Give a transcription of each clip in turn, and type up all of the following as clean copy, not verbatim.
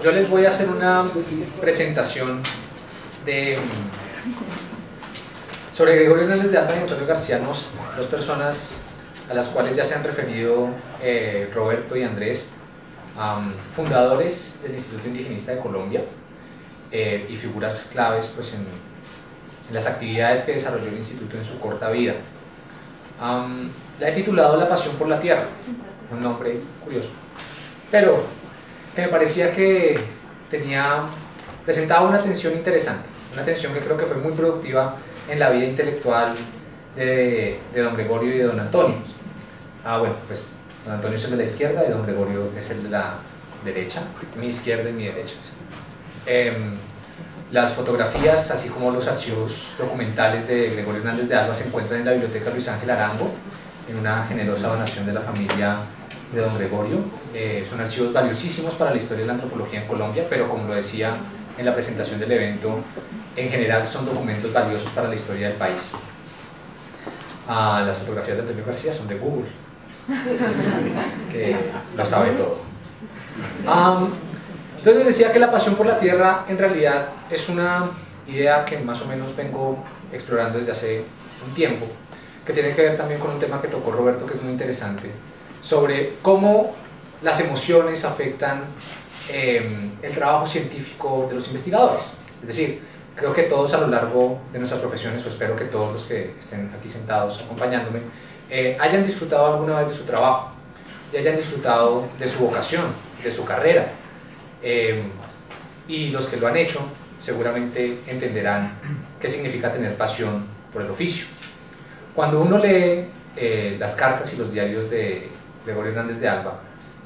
Yo les voy a hacer una presentación sobre Gregorio Hernández de Alba y Antonio García Noza, dos personas a las cuales ya se han referido Roberto y Andrés, fundadores del Instituto Indigenista de Colombia y figuras claves pues, en las actividades que desarrolló el instituto en su corta vida. La he titulado La pasión por la tierra, un nombre curioso, pero que me parecía que presentaba una tensión interesante, una tensión que creo que fue muy productiva en la vida intelectual de don Gregorio y de don Antonio. Bueno, pues don Antonio es el de la izquierda y don Gregorio es el de la derecha, mi izquierda y mi derecha. Las fotografías, así como los archivos documentales de Gregorio Hernández de Alba se encuentran en la biblioteca Luis Ángel Arango, en una generosa donación de la familia de don Gregorio. Son archivos valiosísimos para la historia de la antropología en Colombia, pero como lo decía en la presentación del evento, en general son documentos valiosos para la historia del país. Las fotografías de Antonio García son de Google, que lo sabe todo. Entonces les decía que la pasión por la tierra en realidad es una idea que más o menos vengo explorando desde hace un tiempo, que tiene que ver también con un tema que tocó Roberto, que es muy interesante, sobre cómo las emociones afectan el trabajo científico de los investigadores. Es decir, creo que todos a lo largo de nuestras profesiones, o espero que todos los que estén aquí sentados acompañándome, hayan disfrutado alguna vez de su trabajo y hayan disfrutado de su vocación, de su carrera. Y los que lo han hecho seguramente entenderán qué significa tener pasión por el oficio. Cuando uno lee las cartas y los diarios de Gregorio Hernández de Alba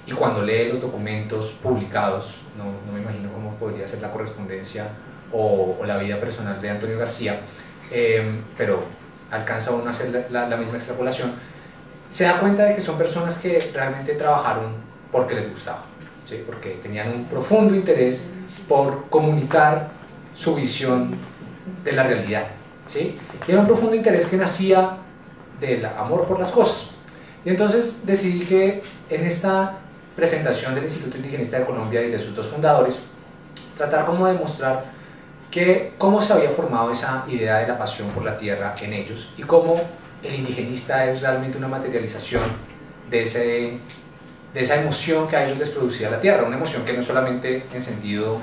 y cuando lee los documentos publicados, no me imagino cómo podría ser la correspondencia o la vida personal de Antonio García, pero alcanza uno a hacer la misma extrapolación, se da cuenta de que son personas que realmente trabajaron porque les gustaba, ¿sí? Porque tenían un profundo interés por comunicar su visión de la realidad, ¿sí? Y era un profundo interés que nacía del amor por las cosas. Y entonces decidí que en esta presentación del Instituto Indigenista de Colombia y de sus dos fundadores, tratar como de mostrar cómo se había formado esa idea de la pasión por la tierra en ellos y cómo el indigenista es realmente una materialización de esa emoción que a ellos les producía la tierra, una emoción que no solamente en sentido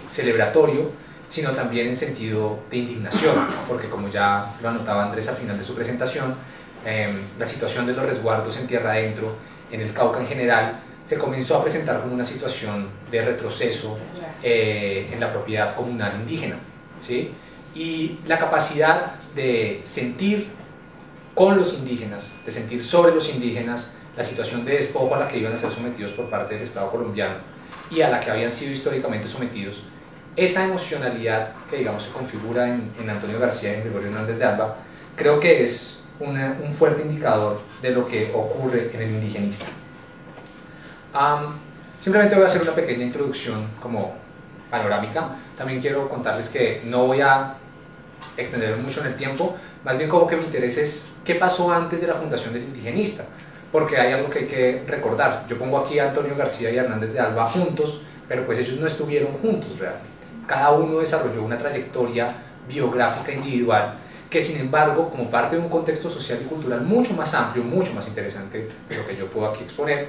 celebratorio, sino también en sentido de indignación, porque como ya lo anotaba Andrés al final de su presentación, la situación de los resguardos en tierra adentro, en el Cauca en general, se comenzó a presentar como una situación de retroceso en la propiedad comunal indígena, ¿sí? Y la capacidad de sentir con los indígenas, de sentir sobre los indígenas la situación de despojo a la que iban a ser sometidos por parte del Estado colombiano y a la que habían sido históricamente sometidos, esa emocionalidad que digamos se configura en Antonio García y en Gregorio Hernández de Alba, creo que es un fuerte indicador de lo que ocurre en el indigenista. Simplemente voy a hacer una pequeña introducción como panorámica. También quiero contarles que no voy a extenderme mucho en el tiempo, más bien como que mi interés es qué pasó antes de la fundación del indigenista, porque hay algo que hay que recordar. Yo pongo aquí a Antonio García y Hernández de Alba juntos, pero pues ellos no estuvieron juntos realmente. Cada uno desarrolló una trayectoria biográfica individual que sin embargo, como parte de un contexto social y cultural mucho más amplio, mucho más interesante de lo que yo puedo aquí exponer,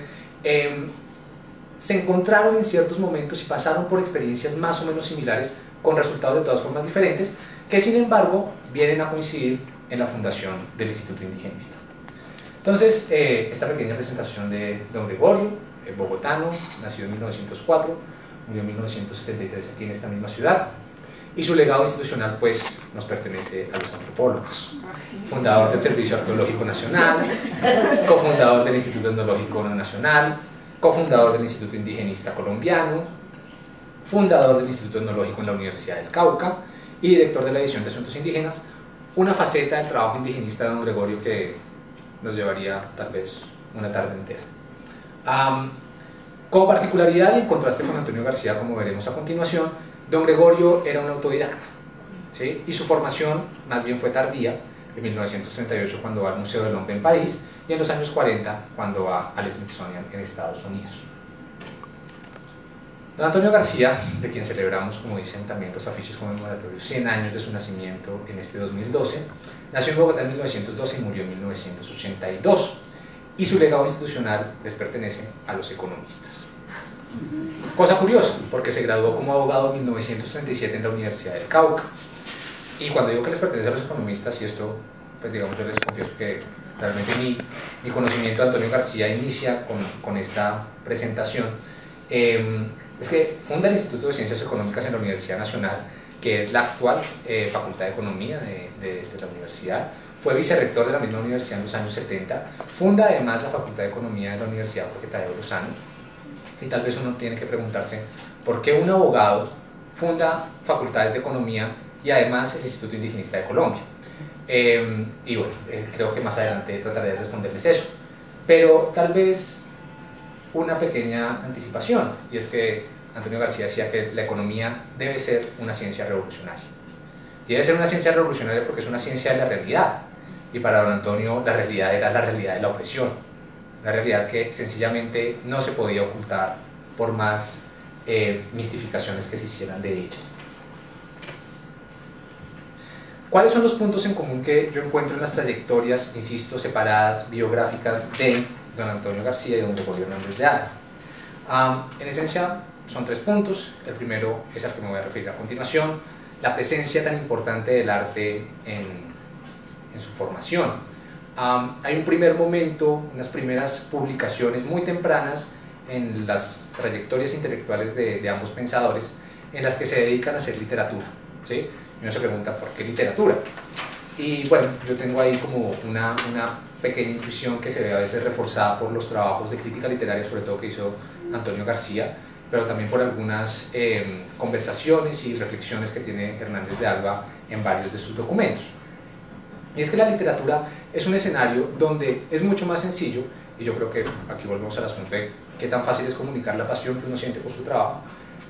se encontraron en ciertos momentos y pasaron por experiencias más o menos similares con resultados de todas formas diferentes, que sin embargo vienen a coincidir en la fundación del Instituto Indigenista. Entonces, esta pequeña presentación de don Gregorio, bogotano, nacido en 1904, murió en 1973 aquí en esta misma ciudad, y su legado institucional pues nos pertenece a los antropólogos. Fundador del Servicio Arqueológico Nacional, cofundador del Instituto Etnológico Nacional, cofundador del Instituto Indigenista Colombiano, fundador del Instituto Etnológico en la Universidad del Cauca y director de la División de Asuntos Indígenas, una faceta del trabajo indigenista de don Gregorio que nos llevaría tal vez una tarde entera. Como particularidad y en contraste con Antonio García, como veremos a continuación, don Gregorio era un autodidacta, ¿sí? Y su formación más bien fue tardía, en 1938 cuando va al Museo del Hombre en París y en los años 40 cuando va al Smithsonian en Estados Unidos. Don Antonio García, de quien celebramos, como dicen también los afiches conmemoratorios, 100 años de su nacimiento en este 2012, nació en Bogotá en 1912 y murió en 1982. Y su legado institucional les pertenece a los economistas. Cosa curiosa, porque se graduó como abogado en 1937 en la Universidad del Cauca. Y cuando digo que les pertenece a los economistas, y esto, pues digamos, yo les confieso que realmente mi conocimiento de Antonio García inicia con esta presentación, es que funda el Instituto de Ciencias Económicas en la Universidad Nacional, que es la actual Facultad de Economía de la universidad. Fue vicerrector de la misma universidad en los años 70, funda además la Facultad de Economía de la Universidad Jorge Tadeo Lozano, y tal vez uno tiene que preguntarse por qué un abogado funda facultades de economía y además el Instituto Indigenista de Colombia. Y bueno, creo que más adelante trataré de responderles eso, pero tal vez una pequeña anticipación, y es que Antonio García decía que la economía debe ser una ciencia revolucionaria, y debe ser una ciencia revolucionaria porque es una ciencia de la realidad. Y para don Antonio la realidad era la realidad de la opresión, una realidad que sencillamente no se podía ocultar por más mistificaciones que se hicieran de ella. ¿Cuáles son los puntos en común que yo encuentro en las trayectorias, insisto, separadas, biográficas de don Antonio García y don Gregorio Hernández de Alba? En esencia son 3 puntos. El primero es al que me voy a referir a continuación: la presencia tan importante del arte en su formación. Hay un primer momento, unas primeras publicaciones muy tempranas en las trayectorias intelectuales de ambos pensadores, en las que se dedican a hacer literatura, ¿sí? Y uno se pregunta, ¿por qué literatura? Y bueno, yo tengo ahí como una pequeña intuición que se ve a veces reforzada por los trabajos de crítica literaria, sobre todo que hizo Antonio García, pero también por algunas conversaciones y reflexiones que tiene Hernández de Alba en varios de sus documentos. Y es que la literatura es un escenario donde es mucho más sencillo, y yo creo que aquí volvemos al asunto de qué tan fácil es comunicar la pasión que uno siente por su trabajo,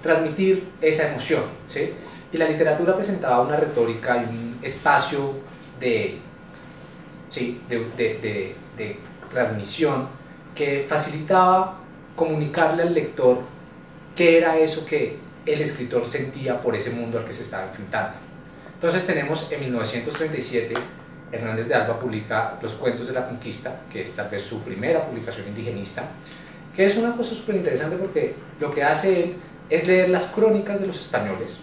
transmitir esa emoción, ¿sí? Y la literatura presentaba una retórica y un espacio de transmisión que facilitaba comunicarle al lector qué era eso que el escritor sentía por ese mundo al que se estaba enfrentando. Entonces tenemos en 1937 Hernández de Alba publica Los Cuentos de la Conquista, que es tal vez su primera publicación indigenista, que es una cosa súper interesante porque lo que hace él es leer las crónicas de los españoles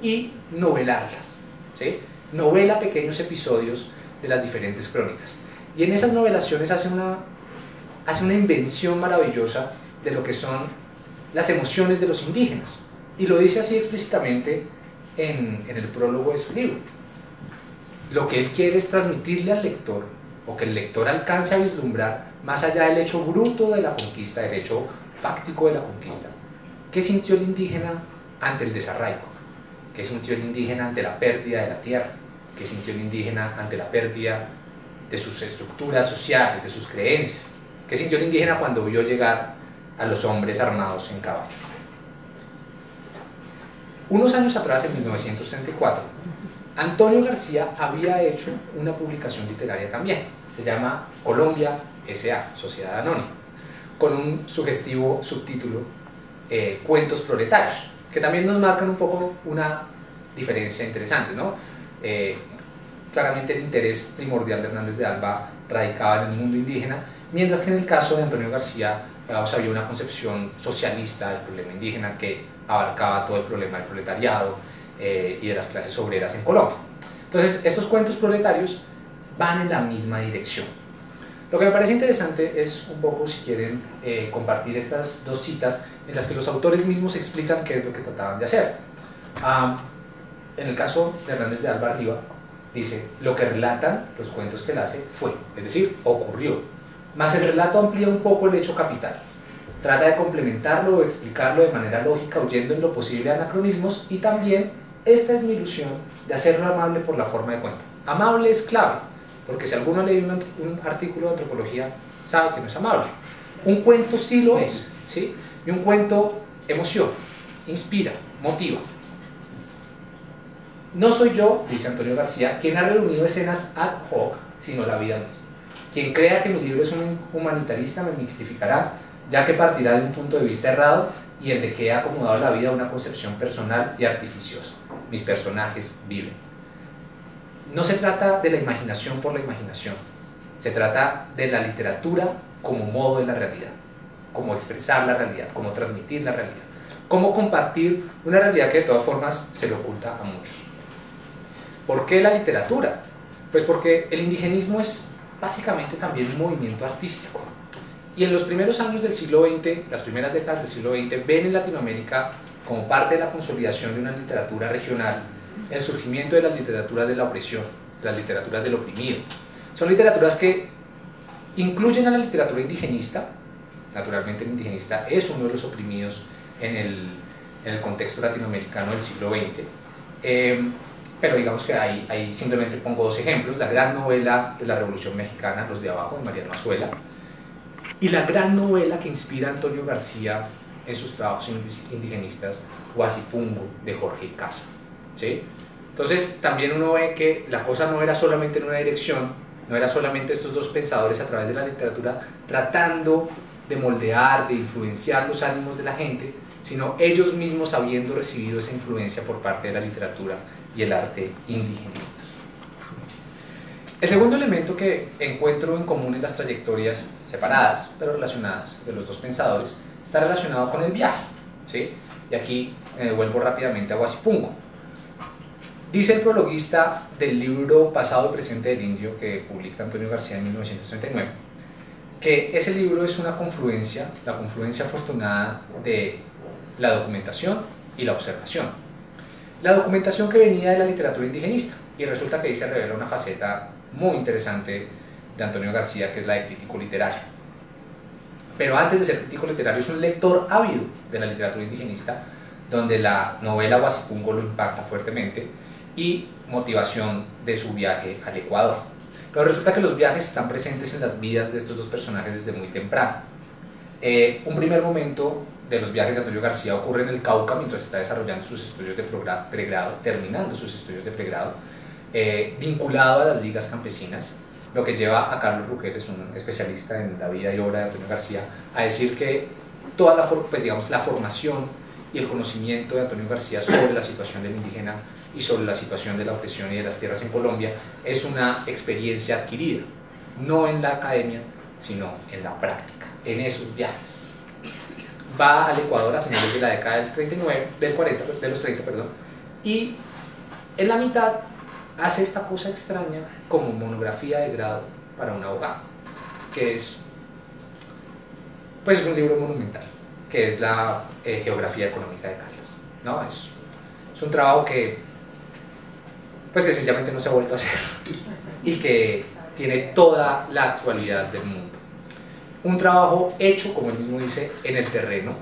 y novelarlas, ¿sí? Novela pequeños episodios de las diferentes crónicas, y en esas novelaciones hace una invención maravillosa de lo que son las emociones de los indígenas, y lo dice así explícitamente en el prólogo de su libro. Lo que él quiere es transmitirle al lector, o que el lector alcance a vislumbrar, más allá del hecho bruto de la conquista, del hecho fáctico de la conquista, qué sintió el indígena ante el desarraigo, qué sintió el indígena ante la pérdida de la tierra, qué sintió el indígena ante la pérdida de sus estructuras sociales, de sus creencias, qué sintió el indígena cuando vio llegar a los hombres armados en caballos. Unos años atrás, en 1934, Antonio García había hecho una publicación literaria también, se llama Colombia S.A., Sociedad Anónima, con un sugestivo subtítulo, Cuentos Proletarios, que también nos marcan un poco una diferencia interesante, ¿no? Claramente el interés primordial de Hernández de Alba radicaba en el mundo indígena, mientras que en el caso de Antonio García había una concepción socialista del problema indígena que abarcaba todo el problema del proletariado y de las clases obreras en Colombia. Entonces, estos cuentos proletarios van en la misma dirección. Lo que me parece interesante es un poco, si quieren, compartir estas 2 citas en las que los autores mismos explican qué es lo que trataban de hacer. En el caso de Hernández de Alba arriba, dice, lo que relatan los cuentos que él hace fue, es decir, ocurrió, mas el relato amplía un poco el hecho capital. Trata de complementarlo o explicarlo de manera lógica, huyendo en lo posible a anacronismos, y también esta es mi ilusión de hacerlo amable por la forma de cuento. Amable es clave, porque si alguno lee un artículo de antropología sabe que no es amable. Un cuento sí lo es, ¿sí? Y un cuento emociona, inspira, motiva. No soy yo, dice Antonio García, quien ha reunido escenas ad hoc, sino la vida misma. Quien crea que mi libro es un humanitarista me mistificará, ya que partirá de un punto de vista errado y el de que he acomodado la vida a una concepción personal y artificiosa. Mis personajes viven. No se trata de la imaginación por la imaginación, se trata de la literatura como modo de la realidad, como expresar la realidad, como transmitir la realidad, como compartir una realidad que de todas formas se le oculta a muchos. ¿Por qué la literatura? Pues porque el indigenismo es básicamente también un movimiento artístico. Y en los primeros años del siglo XX, las primeras décadas del siglo XX, ven en Latinoamérica, como parte de la consolidación de una literatura regional, el surgimiento de las literaturas de la opresión, las literaturas del oprimido. Son literaturas que incluyen a la literatura indigenista. Naturalmente el indigenista es uno de los oprimidos en el contexto latinoamericano del siglo XX. Pero digamos que ahí simplemente pongo dos ejemplos: la gran novela de la Revolución Mexicana, Los de Abajo, de Mariano Azuela, y la gran novela que inspira a Antonio García en sus trabajos indigenistas, Huasipungo, de Jorge Icaza, ¿sí? Entonces también uno ve que la cosa no era solamente en una dirección, no era solamente estos dos pensadores a través de la literatura tratando de moldear, de influenciar los ánimos de la gente, sino ellos mismos habiendo recibido esa influencia por parte de la literatura y el arte indigenistas. El segundo elemento que encuentro en común en las trayectorias separadas, pero relacionadas, de los dos pensadores, está relacionado con el viaje, ¿sí? Y aquí me devuelvo rápidamente a Huasipungo. Dice el prologuista del libro Pasado y Presente del Indio, que publica Antonio García en 1939, que ese libro es una confluencia, la confluencia afortunada de la documentación y la observación. La documentación que venía de la literatura indigenista, y resulta que ahí se revela una faceta muy interesante de Antonio García, que es la de crítico literario. Pero antes de ser crítico literario es un lector ávido de la literatura indigenista, donde la novela Huasipungo lo impacta fuertemente, y motivación de su viaje al Ecuador. Pero resulta que los viajes están presentes en las vidas de estos dos personajes desde muy temprano. Un primer momento de los viajes de Antonio García ocurre en el Cauca mientras está desarrollando sus estudios de pregrado, terminando sus estudios de pregrado, vinculado a las ligas campesinas, lo que lleva a Carlos Rugel, es un especialista en la vida y obra de Antonio García, a decir que toda la formación y el conocimiento de Antonio García sobre la situación del indígena y sobre la situación de la opresión y de las tierras en Colombia es una experiencia adquirida, no en la academia, sino en la práctica, en esos viajes. Va al Ecuador a finales de la década del 39, de los 30, y en la mitad hace esta cosa extraña como monografía de grado para un abogado, que es un libro monumental, que es la Geografía Económica de Caldas, ¿no? Es un trabajo que sencillamente no se ha vuelto a hacer y que tiene toda la actualidad del mundo. Un trabajo hecho, como él mismo dice, en el terreno,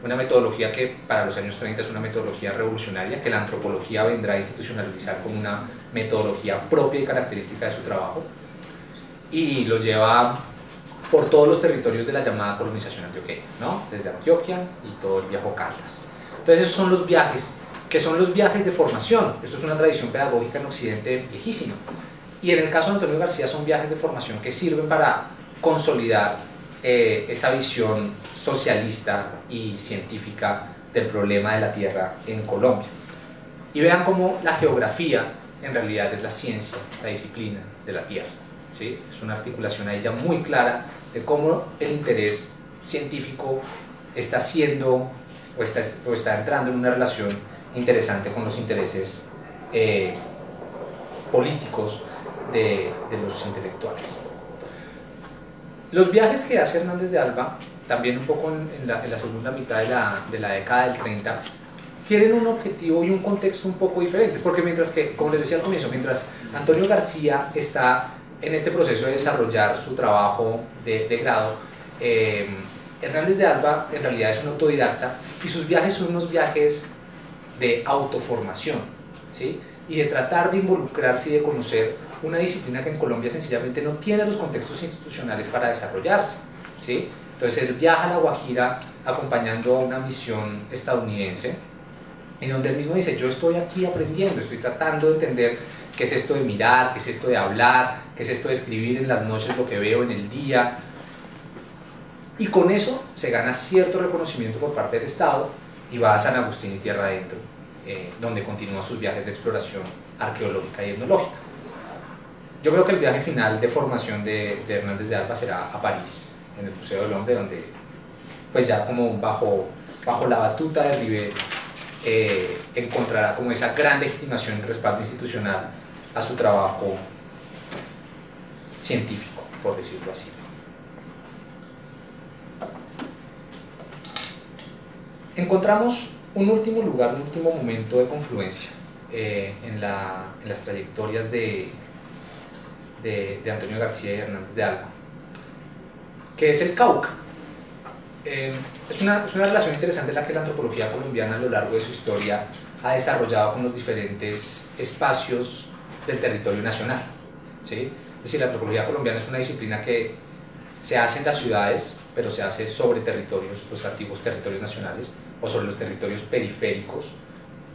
una metodología que para los años 30 es una metodología revolucionaria, que la antropología vendrá a institucionalizar como una metodología propia y característica de su trabajo, y lo lleva por todos los territorios de la llamada colonización antioqueña, ¿no? Desde Antioquia y todo el Viejo Caldas. Entonces esos son los viajes, que son los viajes de formación. Esto es una tradición pedagógica en Occidente viejísima, y en el caso de Antonio García son viajes de formación que sirven para consolidar esa visión socialista y científica del problema de la tierra en Colombia. Y vean cómo la geografía en realidad es la ciencia, la disciplina de la tierra, ¿sí? Es una articulación ahí ya muy clara de cómo el interés científico está siendo o está entrando en una relación interesante con los intereses políticos de los intelectuales. Los viajes que hace Hernández de Alba, también un poco en la segunda mitad de la década del 30, tienen un objetivo y un contexto un poco diferentes, porque mientras que, como les decía al comienzo, mientras Antonio García está en este proceso de desarrollar su trabajo de grado, Hernández de Alba en realidad es un autodidacta, y sus viajes son unos viajes de autoformación, ¿sí? Y de tratar de involucrarse y de conocer una disciplina que en Colombia sencillamente no tiene los contextos institucionales para desarrollarse, ¿sí? Entonces él viaja a La Guajira acompañando a una misión estadounidense, y donde él mismo dice: yo estoy aquí aprendiendo, estoy tratando de entender qué es esto de mirar, qué es esto de hablar, qué es esto de escribir en las noches lo que veo en el día. y con eso se gana cierto reconocimiento por parte del Estado y va a San Agustín y tierra adentro, donde continúa sus viajes de exploración arqueológica y etnológica. Yo creo que el viaje final de formación de Hernández de Alba será a París, en el Museo del Hombre, donde pues ya como bajo la batuta de Rivet encontrará como esa gran legitimación y respaldo institucional a su trabajo científico, por decirlo así. Encontramos un último lugar, un último momento de confluencia en las trayectorias de Antonio García y Hernández de Alba, que es el Cauca. Es una relación interesante la que la antropología colombiana a lo largo de su historia ha desarrollado con los diferentes espacios del territorio nacional, ¿sí? Es decir, la antropología colombiana es una disciplina que se hace en las ciudades, pero se hace sobre territorios, los antiguos territorios nacionales, o sobre los territorios periféricos,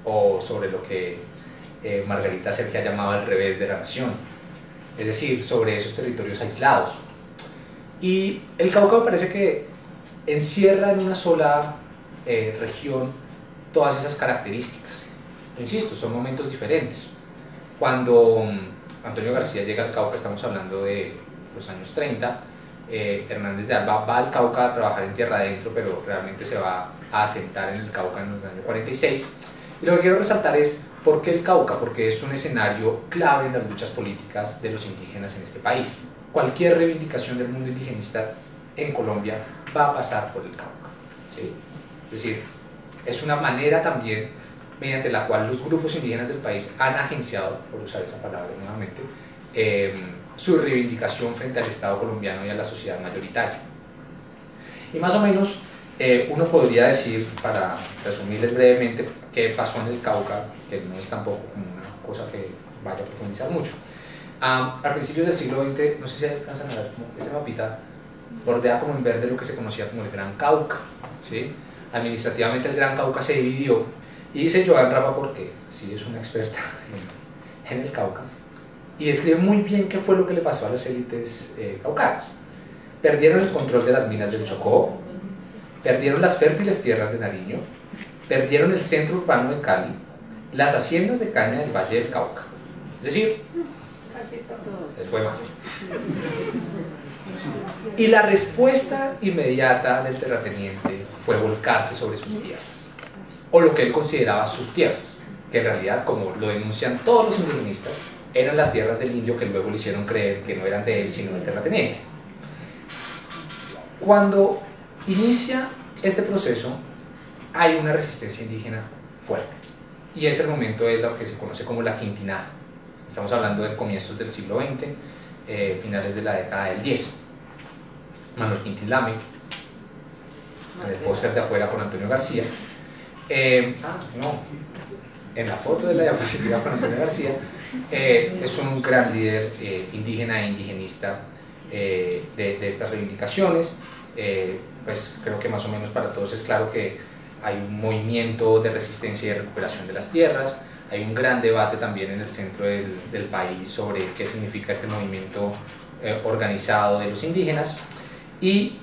o sobre lo que Margarita Sergi ha llamado el revés de la nación, es decir, sobre esos territorios aislados. Y el Cauca me parece que encierra en una sola región todas esas características. Insisto, son momentos diferentes. Cuando Antonio García llega al Cauca, estamos hablando de los años 30, Hernández de Alba va al Cauca a trabajar en tierra adentro, pero realmente se va a asentar en el Cauca en los años 46. Y lo que quiero resaltar es ¿por qué el Cauca? Porque es un escenario clave en las luchas políticas de los indígenas en este país. Cualquier reivindicación del mundo indigenista en Colombia va a pasar por el Cauca, ¿sí? Es decir, es una manera también mediante la cual los grupos indígenas del país han agenciado, por usar esa palabra nuevamente, su reivindicación frente al Estado colombiano y a la sociedad mayoritaria. Y más o menos uno podría decir, para resumirles brevemente, qué pasó en el Cauca, que no es tampoco como una cosa que vaya a profundizar mucho. A principios del siglo XX, no sé si alcanzan a ver, como este mapita bordea como en verde lo que se conocía como el Gran Cauca, ¿sí? Administrativamente el Gran Cauca se dividió, y dice Joan Rapa, porque sí es una experta en el Cauca, y describe muy bien qué fue lo que le pasó a las élites caucanas. Perdieron el control de las minas del Chocó, perdieron las fértiles tierras de Nariño, perdieron el centro urbano de Cali, las haciendas de caña del Valle del Cauca. Es decir, les fue mal. Y la respuesta inmediata del terrateniente fue volcarse sobre sus tierras, o lo que él consideraba sus tierras, que en realidad, como lo denuncian todos los indigenistas, eran las tierras del indio que luego le hicieron creer que no eran de él, sino del terrateniente. Cuando inicia este proceso, hay una resistencia indígena fuerte, y es el momento de lo que se conoce como la quintinada. Estamos hablando de comienzos del siglo XX, finales de la década del 10. Manuel Quintín Lame, en el póster de afuera con Antonio García, en la foto de la diapositiva con Antonio García, es un gran líder indígena e indigenista de estas reivindicaciones. Pues creo que más o menos para todos es claro que hay un movimiento de resistencia y de recuperación de las tierras. Hay un gran debate también en el centro del país sobre qué significa este movimiento organizado de los indígenas, y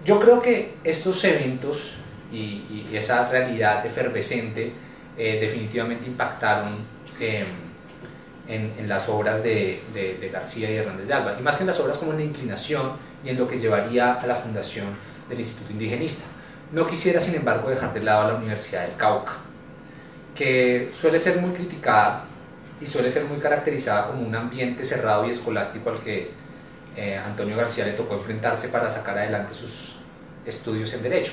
yo creo que estos eventos y esa realidad efervescente definitivamente impactaron en las obras de García y Hernández de Alba, y más que en las obras, como en la inclinación y en lo que llevaría a la fundación del Instituto Indigenista. No quisiera, sin embargo, dejar de lado a la Universidad del Cauca, que suele ser muy criticada y suele ser muy caracterizada como un ambiente cerrado y escolástico al que Antonio García le tocó enfrentarse para sacar adelante sus estudios en Derecho.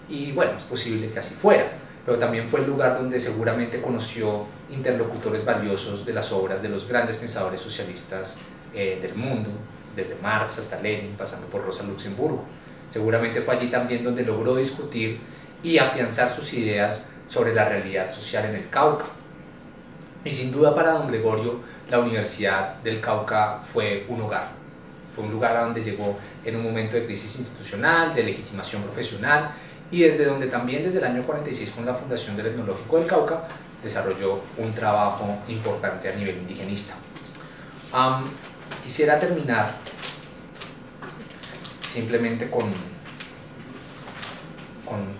Y bueno, es posible que así fuera, pero también fue el lugar donde seguramente conoció interlocutores valiosos de las obras de los grandes pensadores socialistas del mundo, desde Marx hasta Lenin, pasando por Rosa Luxemburgo. Seguramente fue allí también donde logró discutir y afianzar sus ideas sobre la realidad social en el Cauca. Y sin duda para don Gregorio, la Universidad del Cauca fue un hogar. Fue un lugar a donde llegó en un momento de crisis institucional, de legitimación profesional, y desde donde también desde el año 46, con la fundación del Etnológico del Cauca, desarrolló un trabajo importante a nivel indigenista. Quisiera terminar simplemente con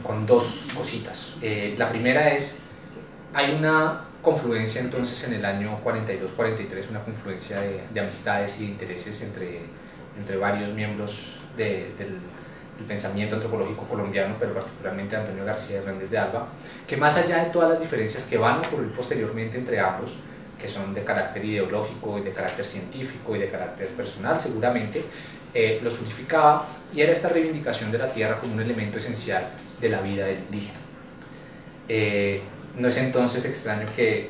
con dos cositas. La primera es, hay una confluencia entonces en el año 42-43, una confluencia de amistades y de intereses entre varios miembros del pensamiento antropológico colombiano, pero particularmente Antonio García Hernández de Alba, que más allá de todas las diferencias que van a ocurrir posteriormente entre ambos, que son de carácter ideológico y de carácter científico y de carácter personal seguramente, los unificaba, y era esta reivindicación de la tierra como un elemento esencial de la vida del indígena. No es entonces extraño que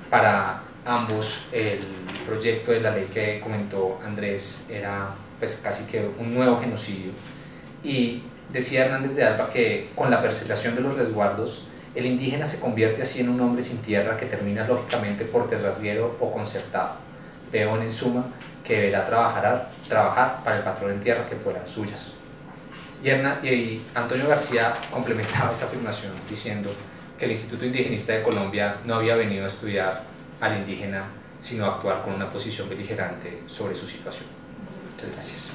para ambos el proyecto de la ley que comentó Andrés era pues casi que un nuevo genocidio, y decía Hernández de Alba que con la preservación de los resguardos el indígena se convierte así en un hombre sin tierra que termina lógicamente por terrasguero o concertado, peón en suma, que deberá trabajar para el patrón en tierra que fueran suyas. Y Antonio García complementaba esa afirmación diciendo que el Instituto Indigenista de Colombia no había venido a estudiar al indígena, sino a actuar con una posición beligerante sobre su situación. Muchas gracias.